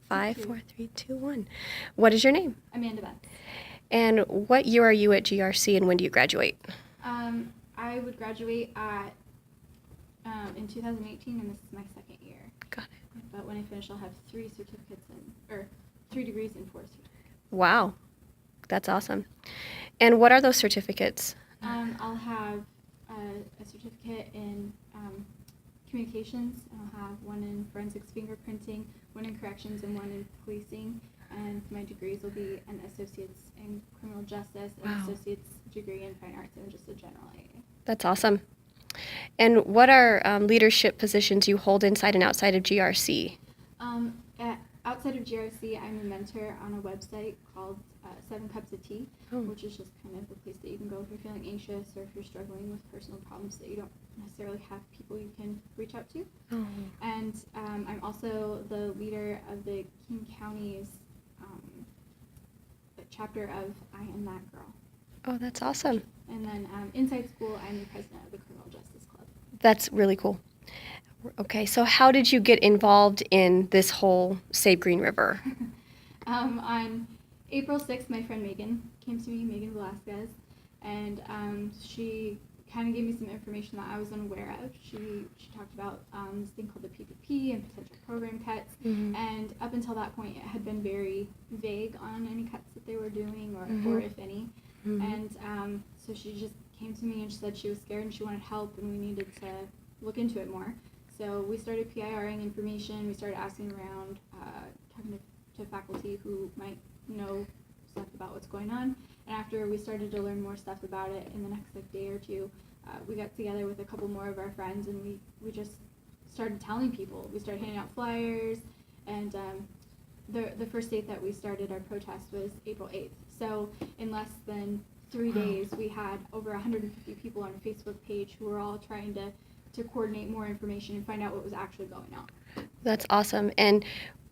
5, 4, 3, 2, 1. What is your name? Amanda Bentz. And what year are you at GRC and when do you graduate? I would graduate in 2018, and this is my second year. Got it. But when I finish, I'll have 3 certificates or 3 degrees and 4 certificates. Wow, that's awesome. And what are those certificates? I'll have a certificate in communications, and I'll have one in forensics fingerprinting, one in corrections, and one in policing. And my degrees will be an associate's in criminal justice, an associate's degree in fine arts, and just a general AA. That's awesome. And what are leadership positions you hold inside and outside of GRC? Outside of GRC, I'm a mentor on a website called 7 Cups of Tea, which is just kind of the place that you can go if you're feeling anxious or if you're struggling with personal problems that you don't necessarily have people you can reach out to. And I'm also the leader of the King County's chapter of I Am That Girl. Oh, that's awesome. And then inside school, I'm the president of the Criminal Justice Club. That's really cool. Okay, so how did you get involved in this whole Save Green River? On April 6th, my friend Megan came to me, Megan Velasquez, and she kind of gave me some information that I was unaware of. She talked about this thing called the PPP and potential program cuts, and up until that point, it had been very vague on any cuts that they were doing or if any. And so she just came to me and she said she was scared and she wanted help and we needed to look into it more. So we started PIRing information, we started asking around, talking to faculty who might know stuff about what's going on, and after we started to learn more stuff about it in the next day or two, we got together with a couple more of our friends and we just started telling people. We started handing out flyers, and the first date that we started our protest was April 8th. So in less than 3 days, we had over 150 people on a Facebook page who were all trying to coordinate more information and find out what was actually going on. That's awesome. And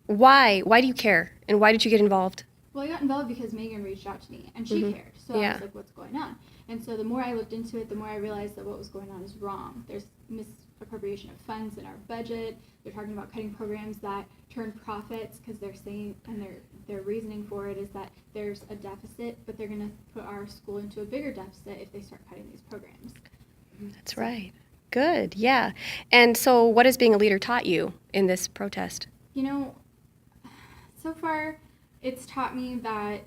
why do you care? And why did you get involved? Well, I got involved because Megan reached out to me and she cared. So I was like, what's going on? And so the more I looked into it, the more I realized that what was going on is wrong. There's misappropriation of funds in our budget. They're talking about cutting programs that turn profits because they're saying, and their reasoning for it is that there's a deficit, but they're going to put our school into a bigger deficit if they start cutting these programs. That's right. Good, yeah. And so what has being a leader taught you in this protest? You know, so far it's taught me that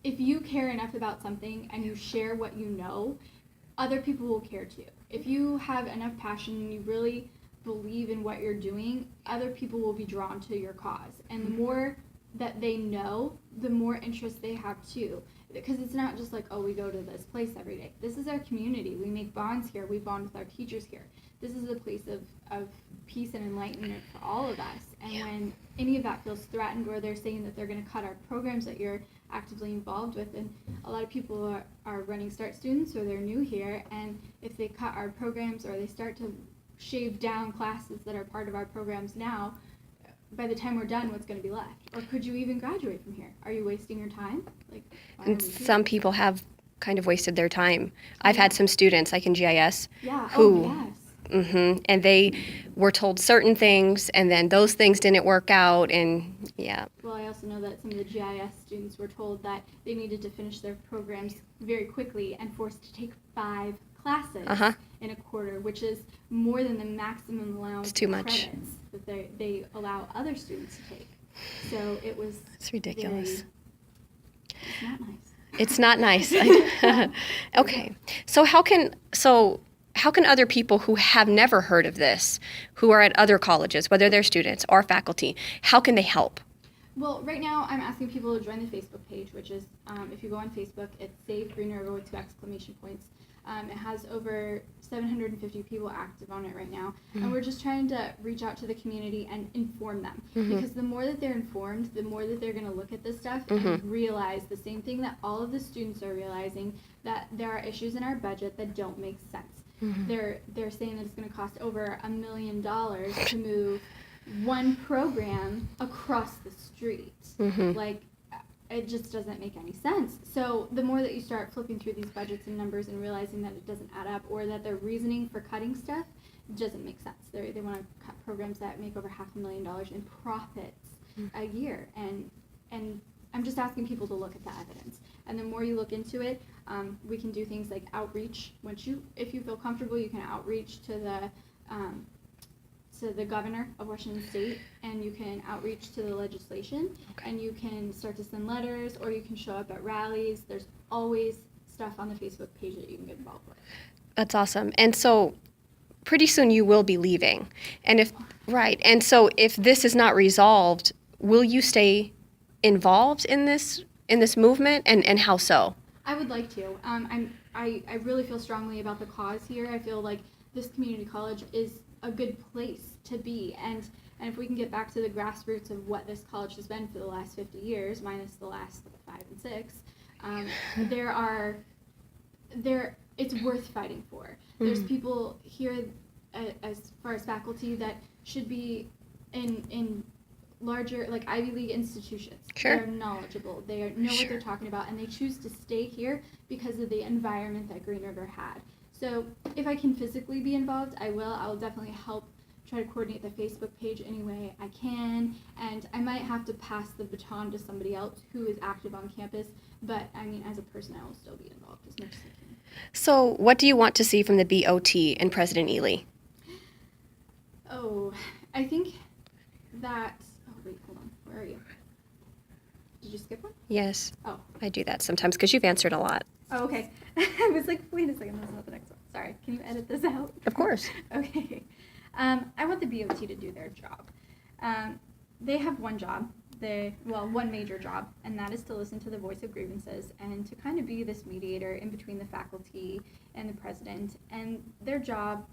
if you care enough about something and you share what you know, other people will care too. If you have enough passion and you really believe in what you're doing, other people will be drawn to your cause. And the more that they know, the more interest they have too. Because it's not just like, oh, we go to this place every day. This is our community. We make bonds here. We bond with our teachers here. This is a place of peace and enlightenment for all of us. And when any of that feels threatened, or they're saying that they're going to cut our programs that you're actively involved with, and a lot of people are running START students or they're new here, and if they cut our programs or they start to shave down classes that are part of our programs now, by the time we're done, what's going to be left? Or could you even graduate from here? Are you wasting your time? And some people have kind of wasted their time. I've had some students, like in GIS, who, and they were told certain things, and then those things didn't work out, and Well, I also know that some of the GIS students were told that they needed to finish their programs very quickly and forced to take 5 classes in a quarter, which is more than the maximum allowance too much. credits that they allow other students to take. So it's ridiculous. It's not nice. It's not nice. Okay. So how can other people who have never heard of this, who are at other colleges, whether they're students or faculty, how can they help? Well, right now I'm asking people to join the Facebook page, which is, if you go on Facebook, it's Save Green River with 2 exclamation points. It has over 750 people active on it right now, and we're just trying to reach out to the community and inform them, because the more that they're informed, the more that they're going to look at this stuff and realize the same thing that all of the students are realizing, that there are issues in our budget that don't make sense. They're saying that it's going to cost over $1 million to move one program across the street. It just doesn't make any sense. So the more that you start flipping through these budgets and numbers and realizing that it doesn't add up, or that their reasoning for cutting stuff doesn't make sense. They want to cut programs that make over $500,000 in profits. a year. And I'm just asking people to look at the evidence. And the more you look into it, we can do things like outreach. If you feel comfortable, you can outreach to the governor of Washington State, and you can outreach to the legislation, and you can start to send letters, or you can show up at rallies. There's always stuff on the Facebook page that you can get involved with. That's awesome. And so pretty soon you will be leaving. And so if this is not resolved, will you stay involved in this movement, and how so? I would like to. I really feel strongly about the cause here. I feel like this community college is a good place to be, and if we can get back to the grassroots of what this college has been for the last 50 years, minus the last 5 and 6, it's worth fighting for. There's people here as far as faculty that should be in larger, like, Ivy League institutions. Sure. They're knowledgeable. They know what they're talking about, and they choose to stay here because of the environment that Green River had. So if I can physically be involved, I will. I will definitely help try to coordinate the Facebook page any way I can, and I might have to pass the baton to somebody else who is active on campus, but I mean, as a person, I will still be involved as much as I can. So what do you want to see from the BOT and President Ely? Oh, I think that, wait, hold on, where are you? Did you skip one? Yes. Oh. I do that sometimes because you've answered a lot. Oh, okay. I was like, wait a second, that's not the next one. Sorry, can you edit this out? Of course. Okay. I want the BOT to do their job. They have one job, one major job, and that is to listen to the voice of grievances and to kind of be this mediator in between the faculty and the president. And their job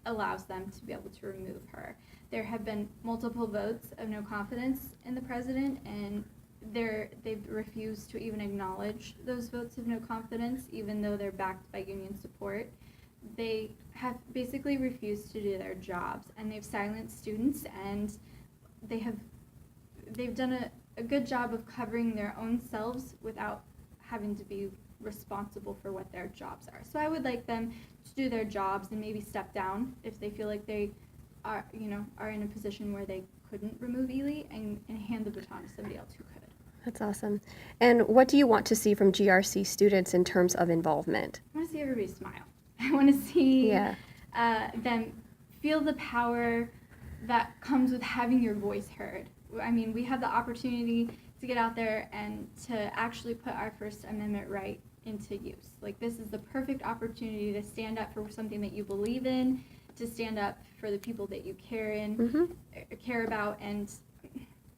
allows them to be able to remove her. There have been multiple votes of no confidence in the president, and they've refused to even acknowledge those votes of no confidence, even though they're backed by union support. They have basically refused to do their jobs, and they've silenced students, and they've done a good job of covering their own selves without having to be responsible for what their jobs are. So I would like them to do their jobs and maybe step down if they feel like they are in a position where they couldn't remove Ely, and hand the baton to somebody else who could. That's awesome. And what do you want to see from GRC students in terms of involvement? I want to see everybody smile. I want to see them feel the power that comes with having your voice heard. I mean, we have the opportunity to get out there and to actually put our First Amendment right into use. Like, this is the perfect opportunity to stand up for something that you believe in, to stand up for the people that you care about, and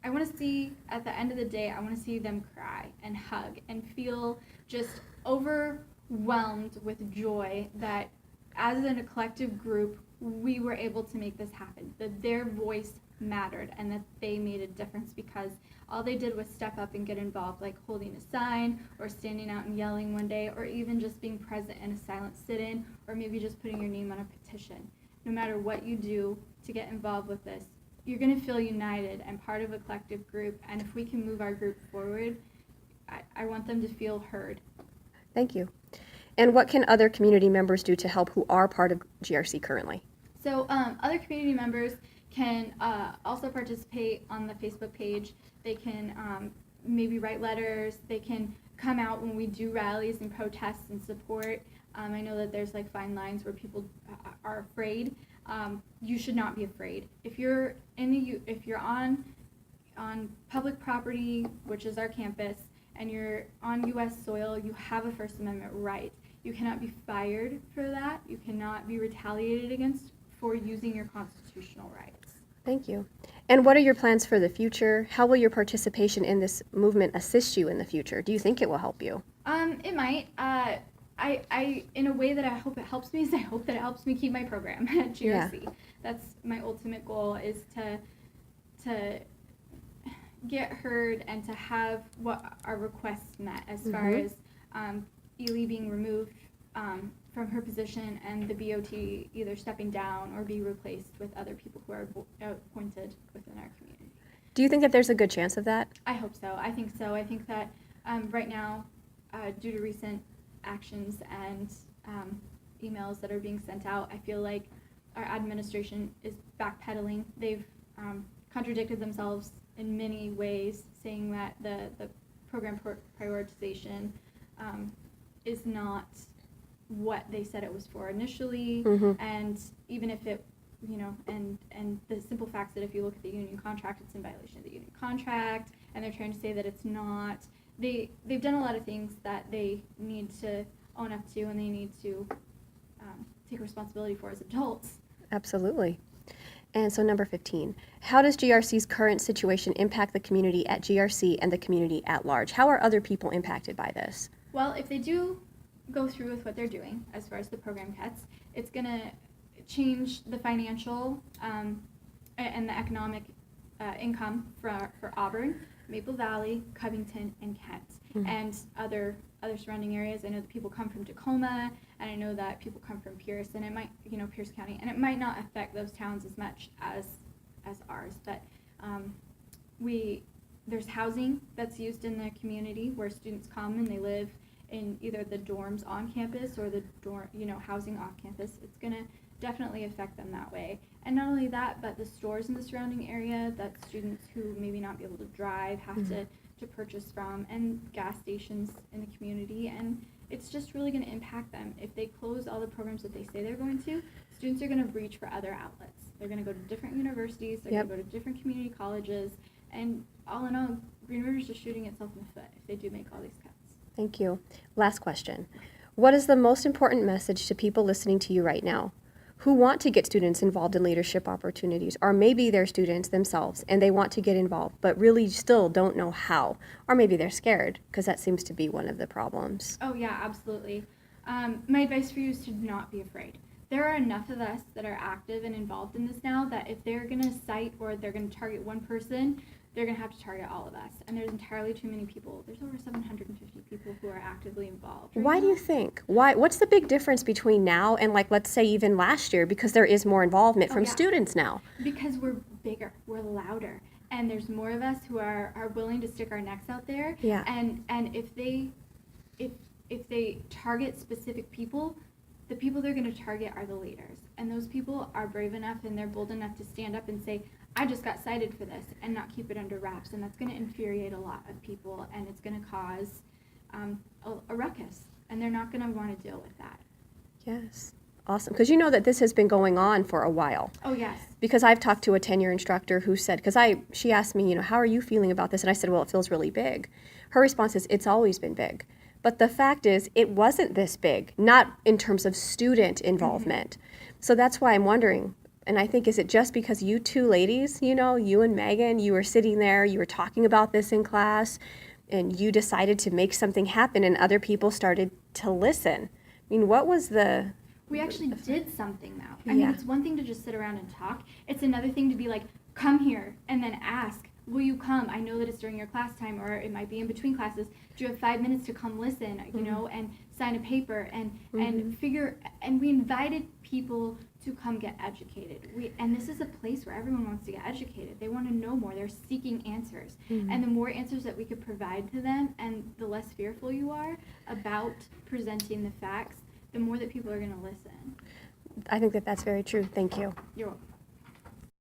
I want to see, at the end of the day, I want to see them cry and hug and feel just overwhelmed with joy that as a collective group, we were able to make this happen, that their voice mattered and that they made a difference because all they did was step up and get involved, like holding a sign or standing out and yelling one day, or even just being present in a silent sit-in, or maybe just putting your name on a petition. No matter what you do to get involved with this, you're going to feel united and part of a collective group, and if we can move our group forward, I want them to feel heard. Thank you. And what can other community members do to help who are part of GRC currently? So other community members can also participate on the Facebook page. They can maybe write letters. They can come out when we do rallies and protests and support. I know that there's like fine lines where people are afraid. You should not be afraid. If you're on public property, which is our campus, and you're on U.S. soil, you have a First Amendment right. You cannot be fired for that. You cannot be retaliated against for using your constitutional rights. Thank you. And what are your plans for the future? How will your participation in this movement assist you in the future? Do you think it will help you? It might. I in a way that I hope it helps me is I hope that it helps me keep my program at GRC. Yeah. That's my ultimate goal, is to get heard and to have what our requests met as far as Ely being removed from her position and the BOT either stepping down or be replaced with other people who are appointed within our community. Do you think that there's a good chance of that? I hope so. I think so. I think that right now, due to recent actions and emails that are being sent out, I feel like our administration is backpedaling. They've contradicted themselves in many ways, saying that the program prioritization is not what they said it was for initially, and even if it, and the simple fact that if you look at the union contract, it's in violation of the union contract, and they're trying to say that it's not. They've done a lot of things that they need to own up to, and they need to take responsibility for as adults. Absolutely. And so number 15, how does GRC's current situation impact the community at GRC and the community at large? How are other people impacted by this? Well, if they do go through with what they're doing as far as the program cuts, it's going to change the financial and the economic income for Auburn, Maple Valley, Covington, and Kent, and other surrounding areas. I know that people come from Tacoma, and I know that people come from Pierce, and it might, Pierce County, and it might not affect those towns as much as ours, but there's housing that's used in the community where students come and they live in either the dorms on campus or the housing off campus. It's going to definitely affect them that way. And not only that, but the stores in the surrounding area that students who maybe not be able to drive have to purchase from, and gas stations in the community, and it's just really going to impact them. If they close all the programs that they say they're going to, students are going to reach for other outlets. They're going to go to different universities, they're going to go to different community colleges, and all in all, Green River's just shooting itself in the foot if they do make all these cuts. Thank you. Last question. What is the most important message to people listening to you right now who want to get students involved in leadership opportunities, or maybe they're students themselves and they want to get involved but really still don't know how, or maybe they're scared, because that seems to be one of the problems? Oh yeah, absolutely. My advice for you is to not be afraid. There are enough of us that are active and involved in this now that if they're going to cite or they're going to target one person, they're going to have to target all of us. And there's entirely too many people. There's over 750 people who are actively involved. Why do you think? What's the big difference between now and, like, let's say even last year, because there is more involvement from students now? Because we're bigger, we're louder, and there's more of us who are willing to stick our necks out there. Yeah. And if they target specific people, the people they're going to target are the leaders. And those people are brave enough and they're bold enough to stand up and say, I just got cited for this, and not keep it under wraps. And that's going to infuriate a lot of people, and it's going to cause a ruckus, and they're not going to want to deal with that. Yes. Awesome. Because you know that this has been going on for a while. Oh, yes. Because I've talked to a tenure instructor who said, she asked me, how are you feeling about this? And I said, well, it feels really big. Her response is, it's always been big. But the fact is, it wasn't this big, not in terms of student involvement. So that's why I'm wondering, and I think, is it just because you two ladies, you and Megan, you were sitting there, you were talking about this in class, and you decided to make something happen, and other people started to listen? I mean, what was the... We actually did something, though. I mean, it's one thing to just sit around and talk. It's another thing to be like, come here, and then ask, will you come? I know that it's during your class time, or it might be in between classes. Do you have 5 minutes to come listen, and sign a paper, and figure, and we invited people to come get educated. And this is a place where everyone wants to get educated. They want to know more. They're seeking answers. And the more answers that we could provide to them, and the less fearful you are about presenting the facts, the more that people are going to listen. I think that that's very true. Thank you. You're welcome.